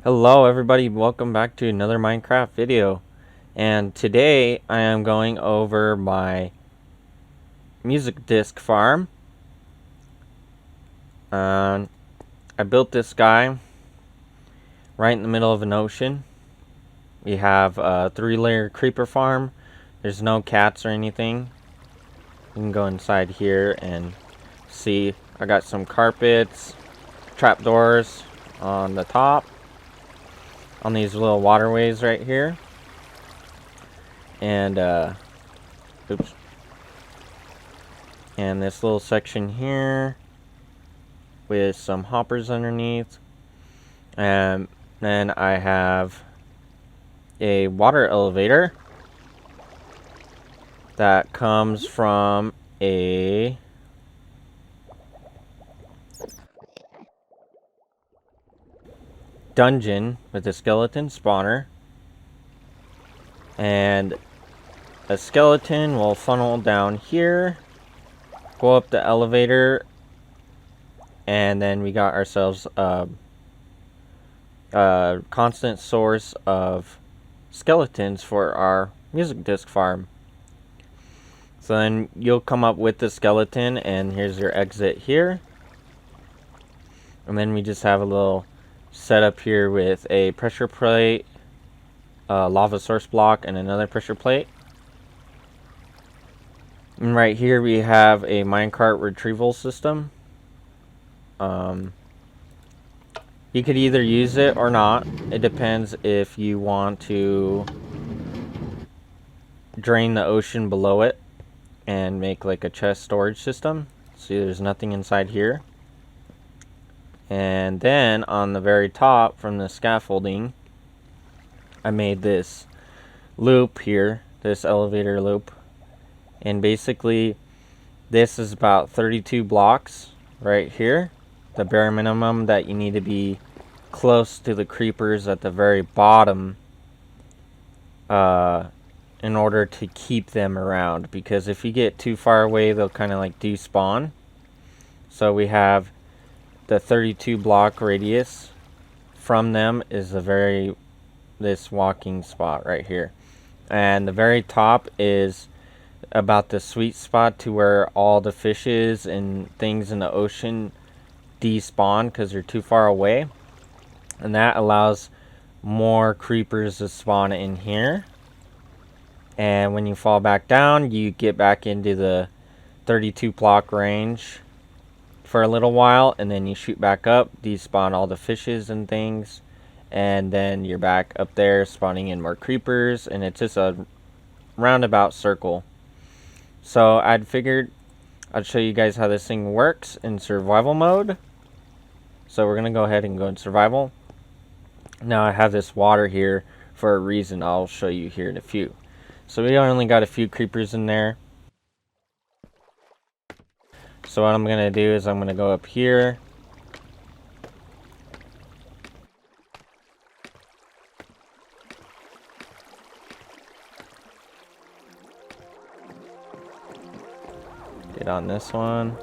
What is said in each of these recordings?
Hello everybody, welcome back to another Minecraft video. And today I am going over my music disc farm. I built this guy right in the middle of an ocean. We have a 3-layer creeper farm. There's no cats or anything. You can go inside here and see I got some carpets, trapdoors on the top, on these little waterways right here. And oops. And this little section here with some hoppers underneath. And then I have a water elevator that comes from a dungeon with a skeleton spawner. And a skeleton will funnel down here, go up the elevator, and then we got ourselves a constant source of skeletons for our music disc farm. So then you'll come up with the skeleton, and here's your exit here. And then we just have a little setup here with a pressure plate, a lava source block, and another pressure plate. And right here we have a minecart retrieval system. You could either use it or not. It depends if you want to drain the ocean below it and make like a chest storage system. See, there's nothing inside here. And then on the very top from the scaffolding, I made this loop here, this elevator loop. And basically, this is about 32 blocks right here. The bare minimum that you need to be close to the creepers at the very bottom in order to keep them around. Because if you get too far away, they'll kind of like despawn. So we have the 32 block radius from them is this walking spot right here. And the very top is about the sweet spot to where all the fishes and things in the ocean despawn because they're too far away, and that allows more creepers to spawn in here. And when you fall back down, you get back into the 32 block range for a little while, and then you shoot back up, despawn all the fishes and things, and then you're back up there spawning in more creepers, and it's just a roundabout circle. So I'd figured I'd show you guys how this thing works in survival mode. So we're going to go ahead and go in survival. Now I have this water here for a reason. I'll show you here in a few. So we only got a few creepers in there. So what I'm going to do is I'm going to go up here. Get on this one.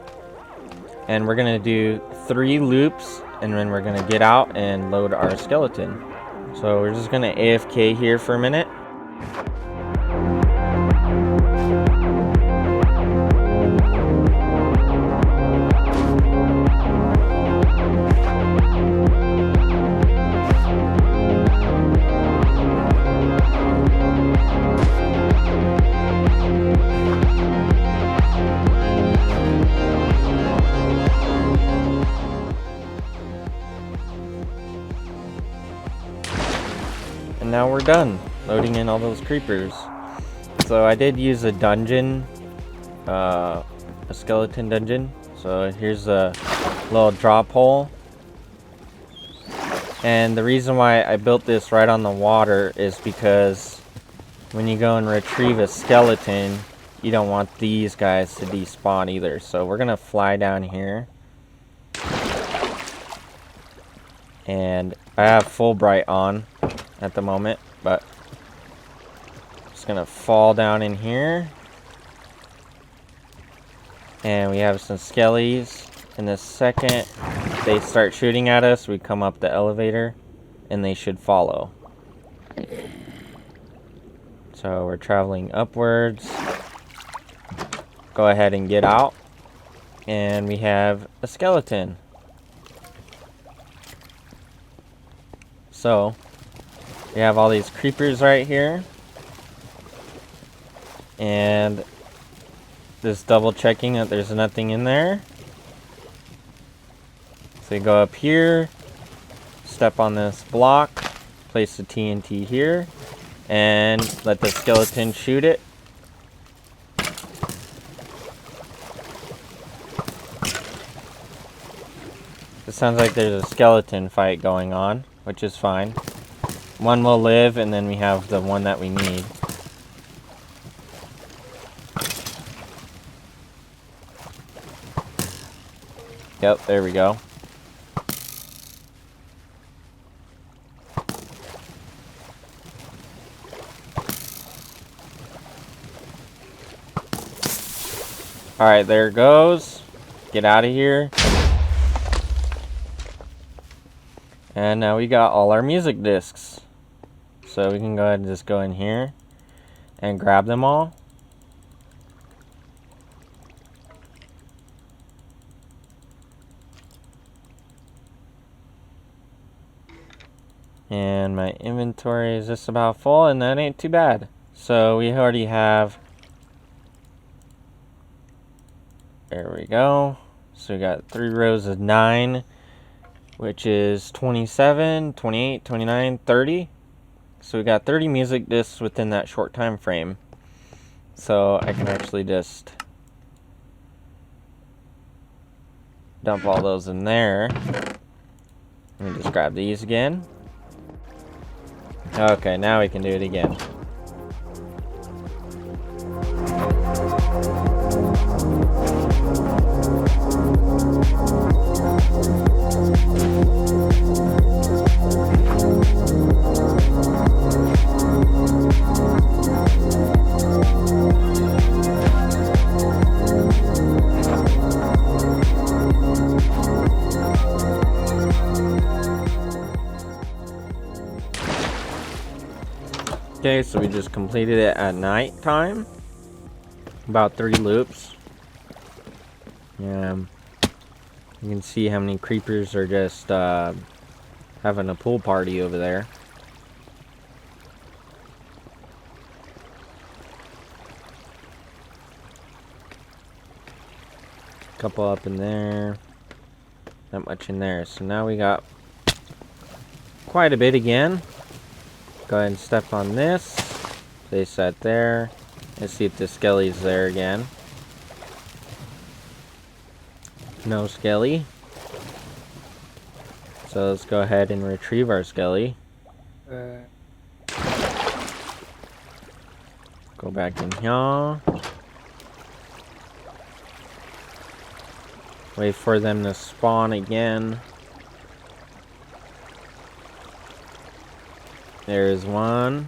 And we're going to do 3 loops, and then we're going to get out and load our skeleton. So we're just going to AFK here for a minute. And now we're done loading in all those creepers. So I did use a dungeon, a skeleton dungeon. So here's a little drop hole. And the reason why I built this right on the water is because when you go and retrieve a skeleton, you don't want these guys to despawn either. So we're gonna fly down here. And I have Fulbright on at the moment, but just gonna fall down in here. And we have some skellies. In the second they start shooting at us, we come up the elevator and they should follow. So we're traveling upwards. Go ahead and get out. And we have a skeleton. So we have all these creepers right here. And just double checking that there's nothing in there. So you go up here, step on this block, place the TNT here, and let the skeleton shoot it. It sounds like there's a skeleton fight going on, which is fine. One will live, and then we have the one that we need. Yep, there we go. Alright, there it goes. Get out of here. And now we got all our music discs. So we can go ahead and just go in here and grab them all. And my inventory is just about full, and that ain't too bad. So we already have... There we go. So we got 3 rows of 9, which is 27, 28, 29, 30. So we got 30 music discs within that short time frame. So I can actually just dump all those in there. Let me just grab these again. Okay, now we can do it again. Okay, so we just completed it at night time. About 3 loops. You can see how many creepers are just having a pool party over there. Couple up in there. Not much in there. So now we got quite a bit again. Go ahead and step on this. Place that there. Let's see if the skelly's there again. No skelly. So let's go ahead and retrieve our skelly. Go back in here. Wait for them to spawn again. There's one.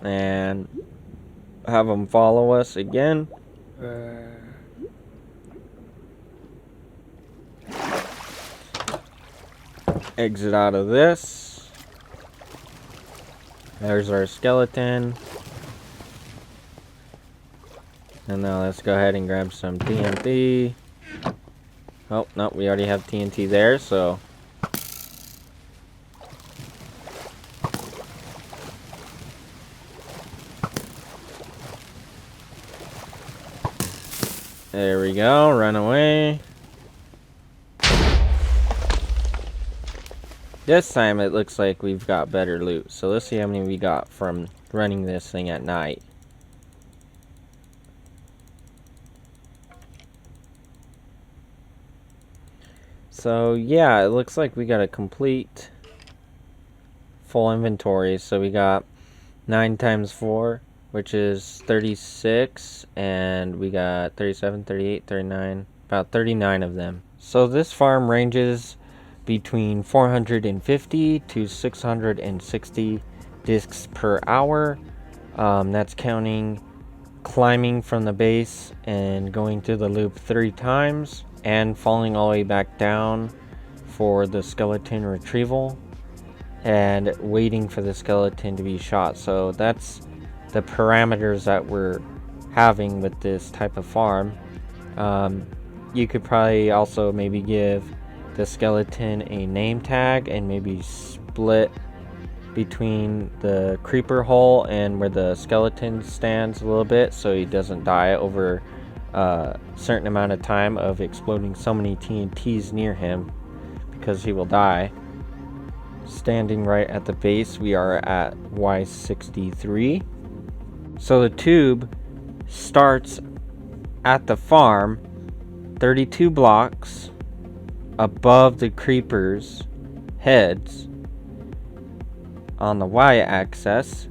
And have them follow us again. Exit out of this. There's our skeleton. And now let's go ahead and grab some TNT. Oh, no, we already have TNT there, so... There we go, run away. This time it looks like we've got better loot. So let's see how many we got from running this thing at night. So yeah, it looks like we got a complete full inventory. So we got 9 times 4, which is 36, and we got 37, 38, 39, about 39 of them. So this farm ranges between 450 to 660 discs per hour. That's counting climbing from the base and going through the loop 3 times and falling all the way back down for the skeleton retrieval and waiting for the skeleton to be shot. So that's the parameters that we're having with this type of farm. You could probably also maybe give the skeleton a name tag and maybe split between the creeper hole and where the skeleton stands a little bit, so he doesn't die over a certain amount of time of exploding so many TNTs near him, because he will die. Standing right at the base, we are at Y63. So the tube starts at the farm 32 blocks above the creepers' heads on the y-axis,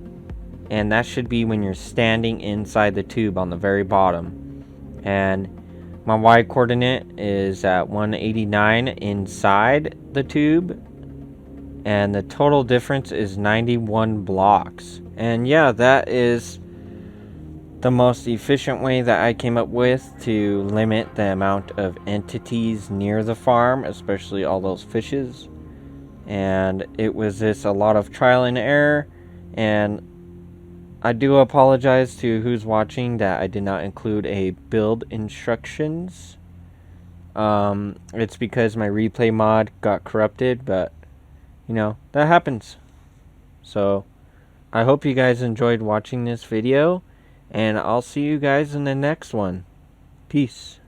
and that should be when you're standing inside the tube on the very bottom. And my y-coordinate is at 189 inside the tube, and the total difference is 91 blocks. And yeah, that is the most efficient way that I came up with to limit the amount of entities near the farm, especially all those fishes. And it was just a lot of trial and error, and I do apologize to who's watching that I did not include a build instructions. It's because my replay mod got corrupted, but you know, that happens. So I hope you guys enjoyed watching this video, and I'll see you guys in the next one. Peace.